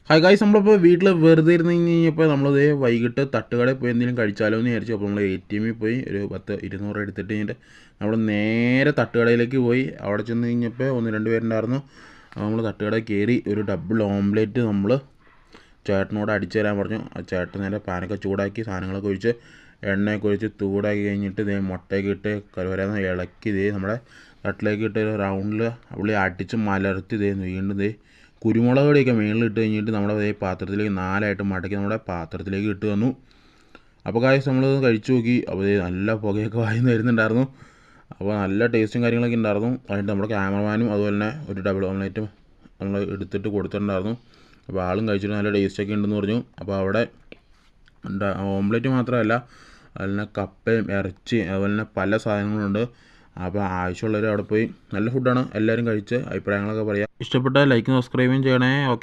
Hi guys, നമ്മളിപ്പോൾ വീട്ടിൽ വെറുതെ ഇരുന്ന് കഴിഞ്ഞപ്പോൾ നമ്മളത് വൈകിട്ട് തട്ടുകടയിൽ പോയി എന്തെങ്കിലും കഴിച്ചാലോ എന്ന് വിചാരിച്ചു. അപ്പോൾ നമ്മൾ ATM പോയി ഒരു 200 എടുത്തിട്ട് കഴിഞ്ഞിട്ട് നമ്മൾ നേരെ തട്ടുകടയിലേക്ക് പോയി. അവിടെ ചെന്ന് കഴിഞ്ഞപ്പോൾ 1-2 പേരുണ്ടായിരുന്നു. നമ്മൾ തട്ടുകടയിൽ കയറി ഒരു ഡബിൾ ഓംലേറ്റ് നമ്മൾ ചേട്ടനോട് അടിച്ചു തരാൻ പറഞ്ഞു. ആ ചേട്ടൻ നേരെ പാനൊക്കെ ചൂടാക്കി സാധനങ്ങളൊക്കെ ഒഴിച്ച് എണ്ണയൊക്കെ ഒഴിച്ച് ചൂടാക്കി കഴിഞ്ഞിട്ട് ഇതേ മുട്ടയൊക്കെ ഇട്ട് കരുവരാന്ന് ഇളക്കി ഇതേ നമ്മുടെ തട്ടിലേക്ക് ഇട്ട് റൗണ്ടിൽ അവളി അടിച്ച് മലർത്തി ഇതേ വീണ്ടും ഇതേ കുരുമുളക് പൊടിയൊക്കെ മേളിൽ ഇട്ട് കഴിഞ്ഞിട്ട് നമ്മുടെ അതേ പാത്രത്തിലേക്ക് 4ആയിട്ട് മടക്കി നമ്മുടെ പാത്രത്തിലേക്ക് ഇട്ട് തന്നു. അപ്പോൾ കാര്യം നമ്മളത് കഴിച്ചു നോക്കി. അപ്പോൾ നല്ല പുകയൊക്കെ വായിന്ന് വരുന്നുണ്ടായിരുന്നു. അപ്പോൾ നല്ല ടേസ്റ്റും കാര്യങ്ങളൊക്കെ ഉണ്ടായിരുന്നു. അതിൻ്റെ നമ്മുടെ ക്യാമറമാനും അതുപോലെ തന്നെ ഒരു ഡബിൾ ഓംലേറ്റും നമ്മൾ എടുത്തിട്ട് കൊടുത്തിട്ടുണ്ടായിരുന്നു. അപ്പോൾ ആളും കഴിച്ചിട്ട് നല്ല ടേസ്റ്റൊക്കെ ഉണ്ടെന്ന് പറഞ്ഞു. അപ്പോൾ അവിടെ ഓംലേറ്റ് മാത്രമല്ല, അതുപോലെ തന്നെ കപ്പയും ഇറച്ചി അതുപോലെ തന്നെ പല സാധനങ്ങളുണ്ട്. അപ്പോൾ ആവശ്യമുള്ളവർ അവിടെ പോയി നല്ല ഫുഡാണ്. എല്ലാവരും കഴിച്ച് അഭിപ്രായങ്ങളൊക്കെ പറയാം. ഇഷ്ടപ്പെട്ടാൽ ലൈക്കും സബ്സ്ക്രൈബും ചെയ്യണേ. ഓക്കെ.